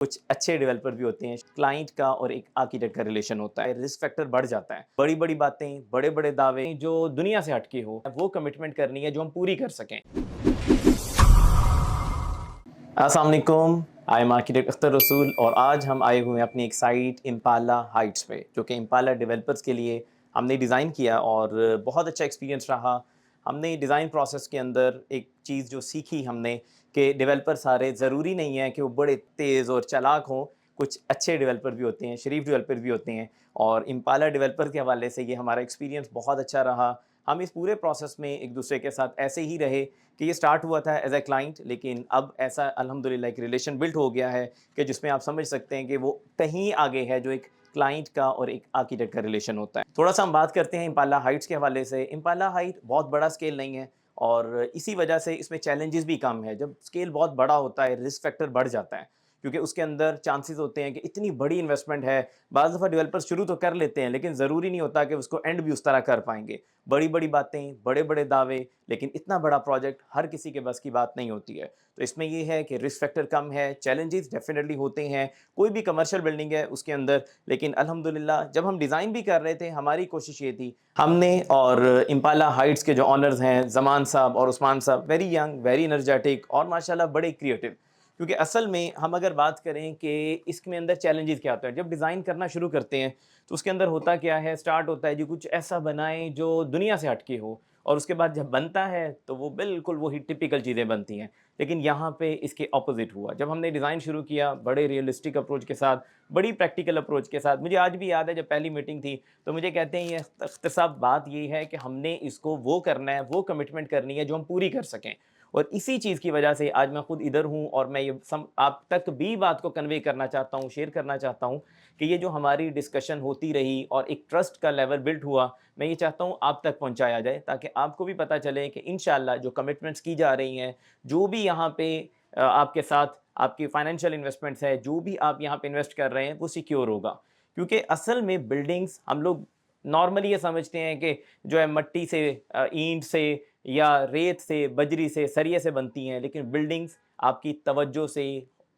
कुछ अच्छे डेवलपर भी होते हैं, क्लाइंट का और एक आर्किटेक्ट का रिलेशन होता है, रिस्क फैक्टर बढ़ जाता है। बड़ी-बड़ी बातें, बड़े-बड़े दावे जो दुनिया से हटके हो, वो कमिटमेंट करनी है जो हम पूरी कर सकें। अस्सलाम वालेकुम, आई एम आर्किटेक्ट अख्तर रसूल और आज हम आए हुए हैं अपनी एक साइट इम्पाला हाइट्स पे, जो कि इम्पाला डेवलपर्स के लिए हमने डिज़ाइन किया और बहुत अच्छा एक्सपीरियंस रहा। हमने डिज़ाइन प्रोसेस के अंदर एक चीज़ जो सीखी हमने कि डेवलपर सारे ज़रूरी नहीं है कि वो बड़े तेज़ और चालाक हों, कुछ अच्छे डेवलपर भी होते हैं, शरीफ डेवलपर भी होते हैं और इम्पाला डेवलपर के हवाले से ये हमारा एक्सपीरियंस बहुत अच्छा रहा। हम इस पूरे प्रोसेस में एक दूसरे के साथ ऐसे ही रहे कि ये स्टार्ट हुआ था एज ए क्लाइंट, लेकिन अब ऐसा अल्हम्दुलिल्लाह एक रिलेशन बिल्ड हो गया है कि जिसमें आप समझ सकते हैं कि वो कहीं आगे है जो एक क्लाइंट का और एक आर्किटेक्ट का रिलेशन होता है। थोड़ा सा हम बात करते हैं इम्पाला हाइट्स के हवाले से। इम्पाला हाइट बहुत बड़ा स्केल नहीं है और इसी वजह से इसमें चैलेंजेस भी कम है। जब स्केल बहुत बड़ा होता है रिस्क फैक्टर बढ़ जाता है, क्योंकि उसके अंदर चांसेस होते हैं कि इतनी बड़ी इन्वेस्टमेंट है। बाज़ दफ़ा डेवलपर्स शुरू तो कर लेते हैं, लेकिन ज़रूरी नहीं होता कि उसको एंड भी उस तरह कर पाएंगे। बड़ी-बड़ी बातें, बड़े-बड़े दावे, लेकिन इतना बड़ा प्रोजेक्ट हर किसी के बस की बात नहीं होती है। तो इसमें ये है कि रिस्क फैक्टर कम है, चैलेंजेस डेफिनेटली होते हैं, कोई भी कमर्शियल बिल्डिंग है उसके अंदर, लेकिन अल्हम्दुलिल्लाह जब हम डिज़ाइन भी कर रहे थे, हमारी कोशिश ये थी, हमने और इम्पाला हाइट्स के जो ओनर्स हैं, ज़मान साहब और उस्मान साहब, वेरी यंग, वेरी एनर्जेटिक और माशाल्लाह बड़े क्रिएटिव। क्योंकि असल में हम अगर बात करें कि इसमें अंदर चैलेंजेस क्या होते हैं, जब डिज़ाइन करना शुरू करते हैं तो उसके अंदर होता क्या है, स्टार्ट होता है जी कुछ ऐसा बनाएं जो दुनिया से हटके हो और उसके बाद जब बनता है तो वो बिल्कुल वही टिपिकल चीज़ें बनती हैं। लेकिन यहाँ पे इसके ऑपोजिट हुआ। जब हमने डिज़ाइन शुरू किया बड़े रियलिस्टिक अप्रोच के साथ, बड़ी प्रैक्टिकल अप्रोच के साथ, मुझे आज भी याद है जब पहली मीटिंग थी तो मुझे कहते हैं ये अख्तर साहब बात ये है कि हमने इसको वो करना है, वो कमिटमेंट करनी है जो हम पूरी कर सकें। और इसी चीज़ की वजह से आज मैं खुद इधर हूँ और मैं ये आप तक भी बात को कन्वे करना चाहता हूँ, शेयर करना चाहता हूँ कि ये जो हमारी डिस्कशन होती रही और एक ट्रस्ट का लेवल बिल्ड हुआ, मैं ये चाहता हूँ आप तक पहुँचाया जाए ताकि आपको भी पता चले कि इंशाल्लाह जो कमिटमेंट्स की जा रही हैं, जो भी यहाँ पे आपके साथ आपकी फाइनेंशियल इन्वेस्टमेंट्स है, जो भी आप यहाँ पे इन्वेस्ट कर रहे हैं, वो सिक्योर होगा। क्योंकि असल में बिल्डिंग्स हम लोग नॉर्मली ये समझते हैं कि जो है मट्टी से, ईंट से या रेत से, बजरी से, सरिये से बनती हैं, लेकिन बिल्डिंग्स आपकी तवज्जो से,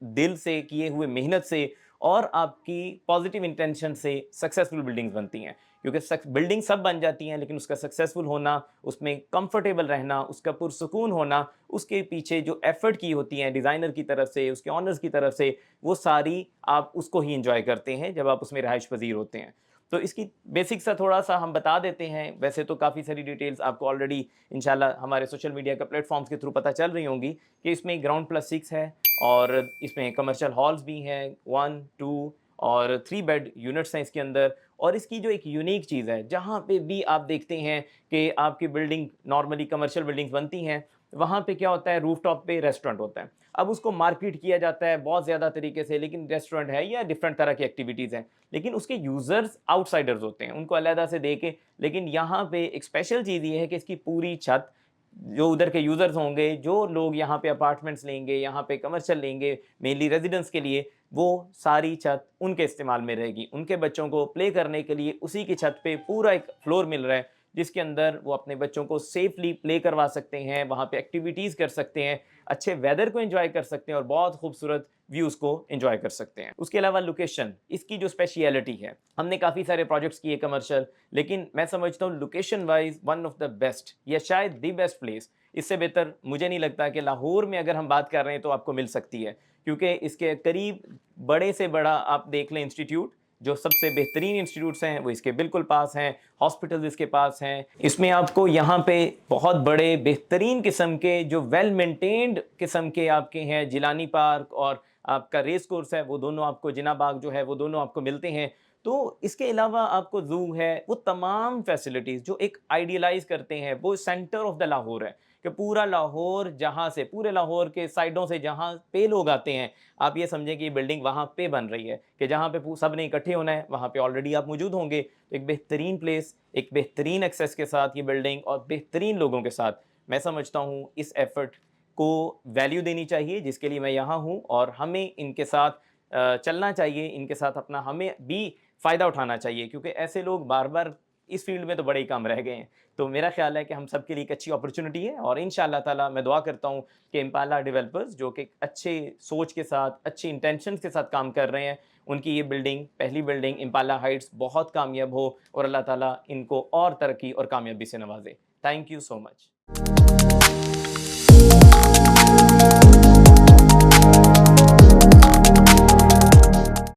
दिल से किए हुए मेहनत से और आपकी पॉजिटिव इंटेंशन से सक्सेसफुल बिल्डिंग्स बनती हैं। क्योंकि बिल्डिंग सब बन जाती हैं, लेकिन उसका सक्सेसफुल होना, उसमें कंफर्टेबल रहना, उसका पुरसुकून होना, उसके पीछे जो एफर्ट की होती हैं डिज़ाइनर की तरफ से, उसके ऑनर्स की तरफ से, वो सारी आप उसको ही इंजॉय करते हैं जब आप उसमें रहायश पजीर होते हैं। तो इसकी बेसिक सा थोड़ा-सा हम बता देते हैं। वैसे तो काफ़ी सारी डिटेल्स आपको ऑलरेडी इंशाल्लाह हमारे सोशल मीडिया के प्लेटफ़ॉर्म्स के थ्रू पता चल रही होंगी कि इसमें ग्राउंड प्लस 6 है और इसमें कमर्शियल हॉल्स भी हैं, 1, 2 और 3 बेड यूनिट्स हैं इसके अंदर। और इसकी जो एक यूनिक चीज़ है, जहाँ पे भी आप देखते हैं कि आपकी बिल्डिंग नॉर्मली कमर्शियल बिल्डिंग्स बनती हैं, वहाँ पे क्या होता है, रूफटॉप पे रेस्टोरेंट होता है। अब उसको मार्केट किया जाता है बहुत ज़्यादा तरीके से, लेकिन रेस्टोरेंट है या डिफरेंट तरह की एक्टिविटीज़ हैं। लेकिन उसके यूज़र्स आउटसाइडर्स होते हैं, उनको अलहदा से देके। लेकिन यहाँ पे एक स्पेशल चीज़ ये है कि इसकी पूरी छत, जो उधर के यूज़र्स होंगे, जो लोग यहाँ पे अपार्टमेंट्स लेंगे, यहाँ पे कमर्शियल लेंगे, मेनली रेज़िडेंस के लिए, वो सारी छत उनके इस्तेमाल में रहेगी। उनके बच्चों को प्ले करने के लिए उसी की छत पे पूरा एक फ्लोर मिल रहा है, जिसके अंदर वो अपने बच्चों को सेफ़ली प्ले करवा सकते हैं, वहाँ पे एक्टिविटीज़ कर सकते हैं, अच्छे वेदर को एन्जॉय कर सकते हैं और बहुत खूबसूरत व्यूज़ को एन्जॉय कर सकते हैं। उसके अलावा लोकेशन, इसकी जो स्पेशलिटी है, हमने काफ़ी सारे प्रोजेक्ट्स किए कमर्शियल, लेकिन मैं समझता हूँ location wise one of the best या शायद द बेस्ट प्लेस। इससे बेहतर मुझे नहीं लगता कि लाहौर में अगर हम बात कर रहे हैं तो आपको मिल सकती है। क्योंकि इसके करीब बड़े से बड़ा आप देख लें इंस्टीट्यूट, जो सबसे बेहतरीन इंस्टीट्यूट्स हैं वो इसके बिल्कुल पास हैं, हॉस्पिटल्स इसके पास हैं। इसमें आपको यहाँ पे बहुत बड़े बेहतरीन किस्म के जो वेल मेंटेन्ड किस्म के आपके हैं, जिलानी पार्क और आपका रेस कोर्स है, वो दोनों आपको, जिना बाग जो है वो दोनों आपको मिलते हैं। तो इसके अलावा आपको ज़ू है, वो तमाम फैसिलिटीज़ जो एक आइडियलाइज़ करते हैं, वो सेंटर ऑफ द लाहौर है कि पूरा लाहौर, जहाँ से पूरे लाहौर के साइडों से जहाँ पे लोग आते हैं, आप ये समझें कि ये बिल्डिंग वहाँ पे बन रही है कि जहाँ पे सब ने इकट्ठे होना है, वहाँ पे ऑलरेडी आप मौजूद होंगे। तो एक बेहतरीन प्लेस, एक बेहतरीन एक्सेस के साथ ये बिल्डिंग और बेहतरीन लोगों के साथ, मैं समझता हूँ इस एफ़र्ट को वैल्यू देनी चाहिए जिसके लिए मैं यहाँ हूँ और हमें इनके साथ चलना चाहिए, इनके साथ अपना हमें भी फ़ायदा उठाना चाहिए। क्योंकि ऐसे लोग बार-बार اس فیلڈ میں تو بڑے ہی کم رہ گئے ہیں. تو میرا خیال ہے کہ ہم سب کے لیے ایک اچھی اپرچونٹی ہے, اور انشاءاللہ تعالیٰ میں دعا کرتا ہوں کہ امپالا ڈیولپرز جو کہ اچھے سوچ کے ساتھ, اچھی انٹینشنز کے ساتھ کام کر رہے ہیں, ان کی یہ بلڈنگ, پہلی بلڈنگ امپالا ہائٹس بہت کامیاب ہو, اور اللہ تعالیٰ ان کو اور ترقی اور کامیابی سے نوازے. Thank you so much.